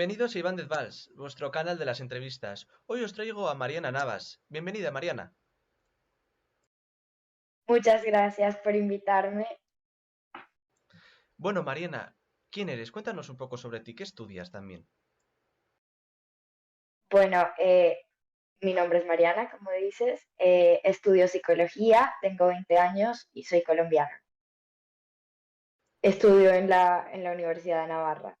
Bienvenidos a Ibáñez Valls, vuestro canal de las entrevistas. Hoy os traigo a Mariana Navas. Bienvenida, Mariana. Muchas gracias por invitarme. Bueno, Mariana, ¿quién eres? Cuéntanos un poco sobre ti. ¿Qué estudias también? Bueno, mi nombre es Mariana, como dices. Estudio psicología, tengo 20 años y soy colombiana. Estudio en la Universidad de Navarra.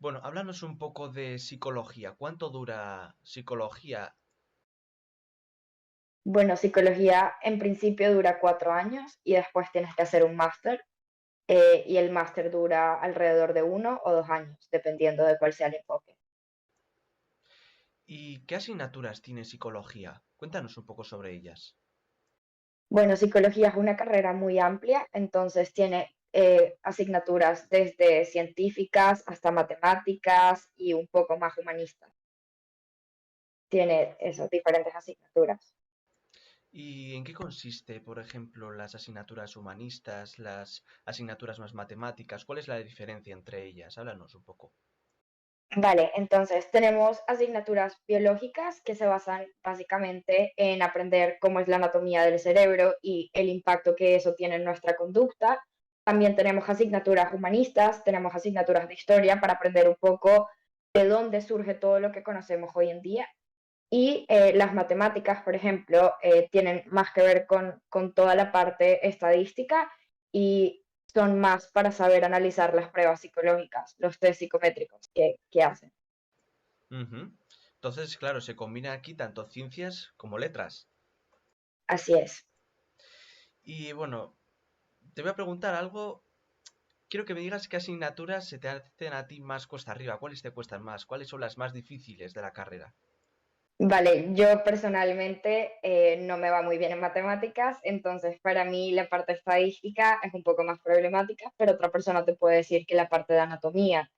Bueno, háblanos un poco de psicología. ¿Cuánto dura psicología? Bueno, psicología en principio dura 4 años y después tienes que hacer un máster. Y el máster dura alrededor de 1 o 2 años, dependiendo de cuál sea el enfoque. ¿Y qué asignaturas tiene psicología? Cuéntanos un poco sobre ellas. Bueno, psicología es una carrera muy amplia, entonces tiene asignaturas desde científicas hasta matemáticas y un poco más humanistas. Tiene esas diferentes asignaturas. ¿Y en qué consiste, por ejemplo, las asignaturas humanistas, las asignaturas más matemáticas? ¿Cuál es la diferencia entre ellas? Háblanos un poco. Vale, entonces tenemos asignaturas biológicas que se basan básicamente en aprender cómo es la anatomía del cerebro y el impacto que eso tiene en nuestra conducta. También tenemos asignaturas humanistas, tenemos asignaturas de historia para aprender un poco de dónde surge todo lo que conocemos hoy en día. Y las matemáticas, por ejemplo, tienen más que ver con toda la parte estadística y son más para saber analizar las pruebas psicológicas, los test psicométricos que hacen. Ujú. Entonces, claro, se combina aquí tanto ciencias como letras. Así es. Y bueno, te voy a preguntar algo. Quiero que me digas qué asignaturas se te hacen a ti más cuesta arriba, cuáles te cuestan más, cuáles son las más difíciles de la carrera. Vale, yo personalmente no me va muy bien en matemáticas, entonces para mí la parte estadística es un poco más problemática, pero otra persona te puede decir que la parte de anatomía.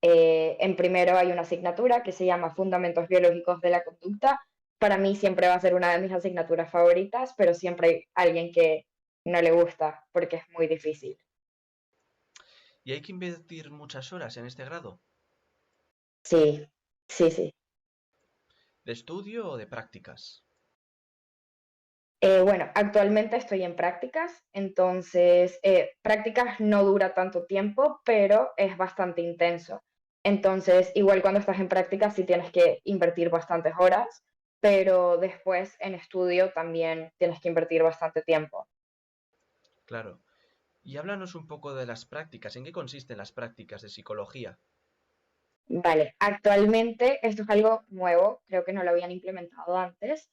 En primero hay una asignatura que se llama Fundamentos Biológicos de la Conducta. Para mí siempre va a ser una de mis asignaturas favoritas, pero siempre hay alguien que no le gusta porque es muy difícil. ¿Y hay que invertir muchas horas en este grado? Sí, sí, sí. ¿De estudio o de prácticas? Bueno, actualmente estoy en prácticas, entonces prácticas no dura tanto tiempo, pero es bastante intenso. Entonces, igual cuando estás en prácticas sí tienes que invertir bastantes horas, pero después en estudio también tienes que invertir bastante tiempo. Claro. Y háblanos un poco de las prácticas. ¿En qué consisten las prácticas de psicología? Vale, actualmente esto es algo nuevo, creo que no lo habían implementado antes.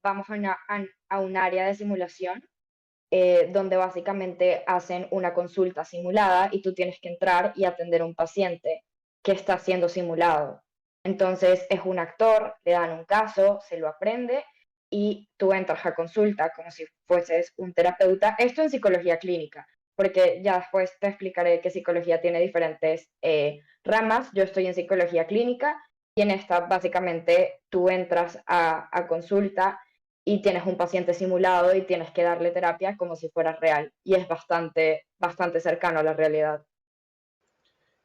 Vamos a un área de simulación donde básicamente hacen una consulta simulada y tú tienes que entrar y atender a un paciente que está siendo simulado. Entonces es un actor, le dan un caso, se lo aprende y tú entras a consulta como si fueses un terapeuta. Esto en psicología clínica, porque ya después te explicaré que psicología tiene diferentes ramas. Yo estoy en psicología clínica y en esta básicamente tú entras a consulta y tienes un paciente simulado y tienes que darle terapia como si fuera real. Y es bastante, bastante cercano a la realidad.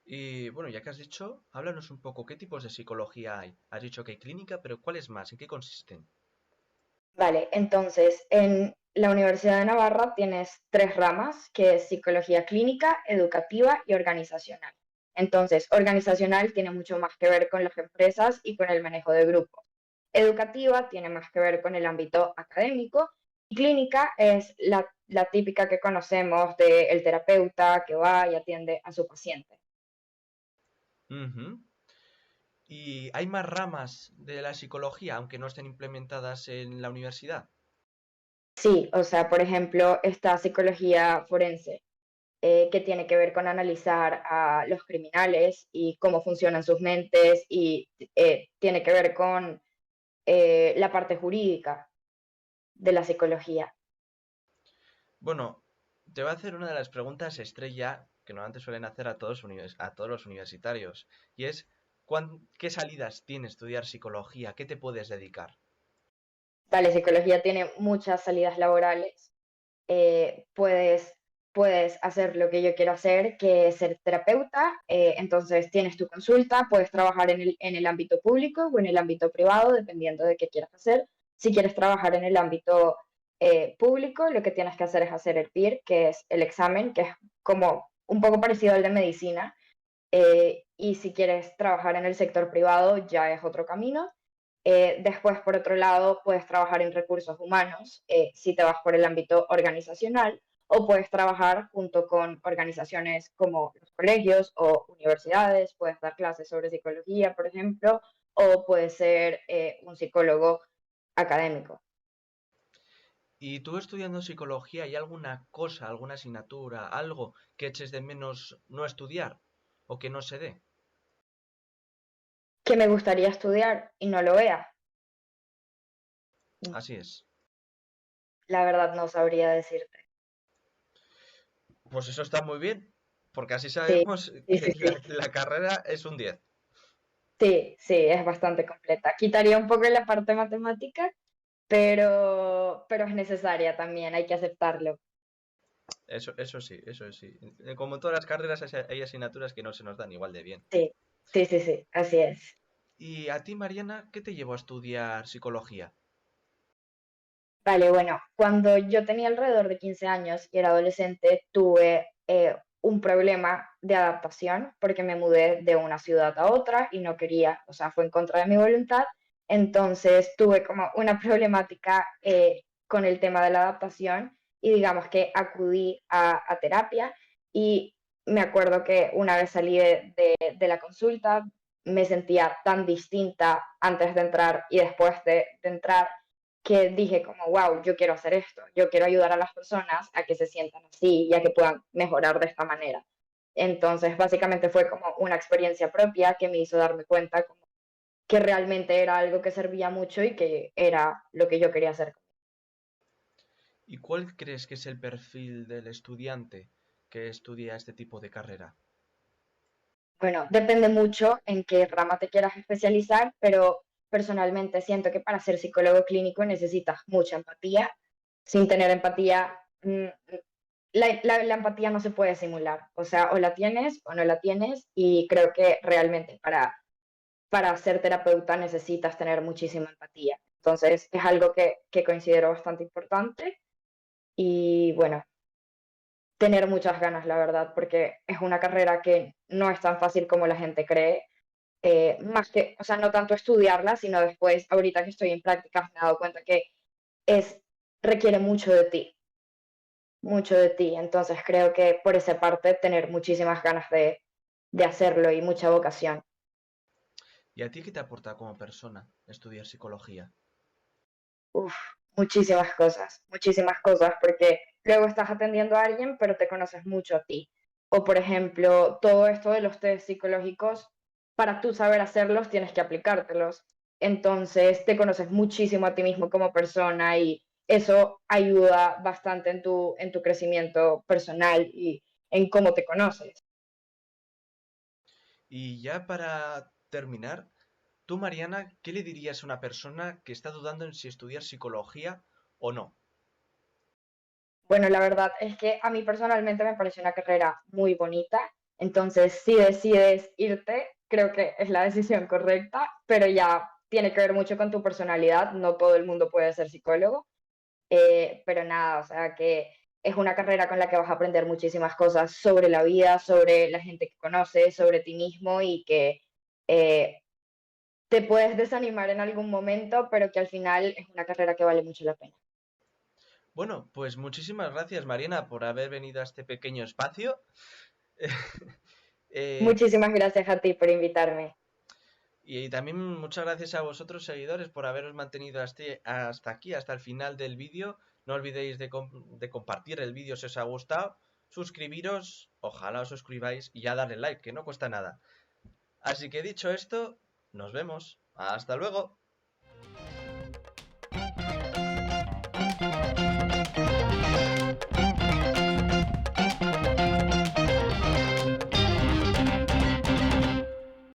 Y bueno, ya que has dicho, háblanos un poco qué tipos de psicología hay. Has dicho que hay clínica, pero ¿cuáles más? ¿En qué consisten? Vale, entonces en la Universidad de Navarra tienes tres ramas, que es psicología clínica, educativa y organizacional. Entonces, organizacional tiene mucho más que ver con las empresas y con el manejo de grupos. Educativa tiene más que ver con el ámbito académico y clínica es la típica que conocemos del terapeuta que va y atiende a su paciente. Ujú. ¿Y hay más ramas de la psicología, aunque no estén implementadas en la universidad? Sí, o sea, por ejemplo, esta psicología forense, que tiene que ver con analizar a los criminales y cómo funcionan sus mentes y tiene que ver con la parte jurídica de la psicología. Bueno, te voy a hacer una de las preguntas estrella que normalmente suelen hacer a a todos los universitarios, y es ¿qué salidas tiene estudiar psicología? ¿Qué te puedes dedicar? Vale, psicología tiene muchas salidas laborales. Puedes puedes hacer lo que yo quiero hacer, que es ser terapeuta. Entonces tienes tu consulta, puedes trabajar en el ámbito público o en el ámbito privado, dependiendo de qué quieras hacer. Si quieres trabajar en el ámbito público, lo que tienes que hacer es hacer el PIR, que es el examen, que es como un poco parecido al de medicina. Y si quieres trabajar en el sector privado, ya es otro camino. Después, por otro lado, puedes trabajar en recursos humanos, si te vas por el ámbito organizacional, o puedes trabajar junto con organizaciones como los colegios o universidades, puedes dar clases sobre psicología, por ejemplo, o puedes ser un psicólogo académico. ¿Y tú estudiando psicología, hay alguna cosa, alguna asignatura, algo que eches de menos no estudiar o que no se dé? Que me gustaría estudiar y no lo vea. Así es. La verdad no sabría decirte. Pues eso está muy bien, porque así Sí, sabemos sí, que sí, sí. la carrera es un 10. Sí, sí, es bastante completa. Quitaría un poco la parte matemática, pero es necesaria también, hay que aceptarlo. Eso sí, eso sí. Como en todas las carreras hay asignaturas que no se nos dan igual de bien. Sí, sí, sí, sí, así es. ¿Y a ti, Mariana, qué te llevó a estudiar psicología? Vale, bueno, cuando yo tenía alrededor de 15 años y era adolescente, tuve un problema de adaptación porque me mudé de una ciudad a otra y no quería, o sea, fue en contra de mi voluntad. Entonces tuve como una problemática con el tema de la adaptación y digamos que acudí a terapia y me acuerdo que una vez salí de la consulta me sentía tan distinta antes de entrar y después de entrar que dije como, wow, yo quiero hacer esto, yo quiero ayudar a las personas a que se sientan así y a que puedan mejorar de esta manera. Entonces, básicamente fue como una experiencia propia que me hizo darme cuenta como que realmente era algo que servía mucho y que era lo que yo quería hacer. ¿Y cuál crees que es el perfil del estudiante que estudia este tipo de carrera? Bueno, depende mucho en qué rama te quieras especializar, pero personalmente siento que para ser psicólogo clínico necesitas mucha empatía. Sin tener empatía, la empatía no se puede simular. O sea, o la tienes o no la tienes y creo que realmente para ser terapeuta necesitas tener muchísima empatía. Entonces es algo que considero bastante importante y bueno, tener muchas ganas, la verdad, porque es una carrera que no es tan fácil como la gente cree. Más que, o sea, no tanto estudiarla, sino después, ahorita que estoy en prácticas, me he dado cuenta que es, requiere mucho de ti. Entonces creo que por esa parte tener muchísimas ganas de hacerlo y mucha vocación. ¿Y a ti qué te aporta como persona estudiar psicología? Uf, muchísimas cosas, porque luego estás atendiendo a alguien, pero te conoces mucho a ti. O por ejemplo, todo esto de los test psicológicos, para tú saber hacerlos, tienes que aplicártelos. Entonces te conoces muchísimo a ti mismo como persona y eso ayuda bastante en tu crecimiento personal y en cómo te conoces. Y ya para terminar, tú, Mariana, ¿qué le dirías a una persona que está dudando en si estudiar psicología o no? Bueno, la verdad es que a mí personalmente me parece una carrera muy bonita, entonces si decides irte, creo que es la decisión correcta, pero ya tiene que ver mucho con tu personalidad, no todo el mundo puede ser psicólogo, pero nada, o sea que es una carrera con la que vas a aprender muchísimas cosas sobre la vida, sobre la gente que conoces, sobre ti mismo y que eh, te puedes desanimar en algún momento, pero que al final es una carrera que vale mucho la pena. Bueno, pues muchísimas gracias, Mariana, por haber venido a este pequeño espacio. Eh, Muchísimas gracias a ti por invitarme. y también muchas gracias a vosotros, seguidores, por haberos mantenido hasta aquí, hasta el final del vídeo. No olvidéis de compartir el vídeo si os ha gustado, suscribiros, ojalá os suscribáis y ya darle like, que no cuesta nada. Así que dicho esto, nos vemos. Hasta luego.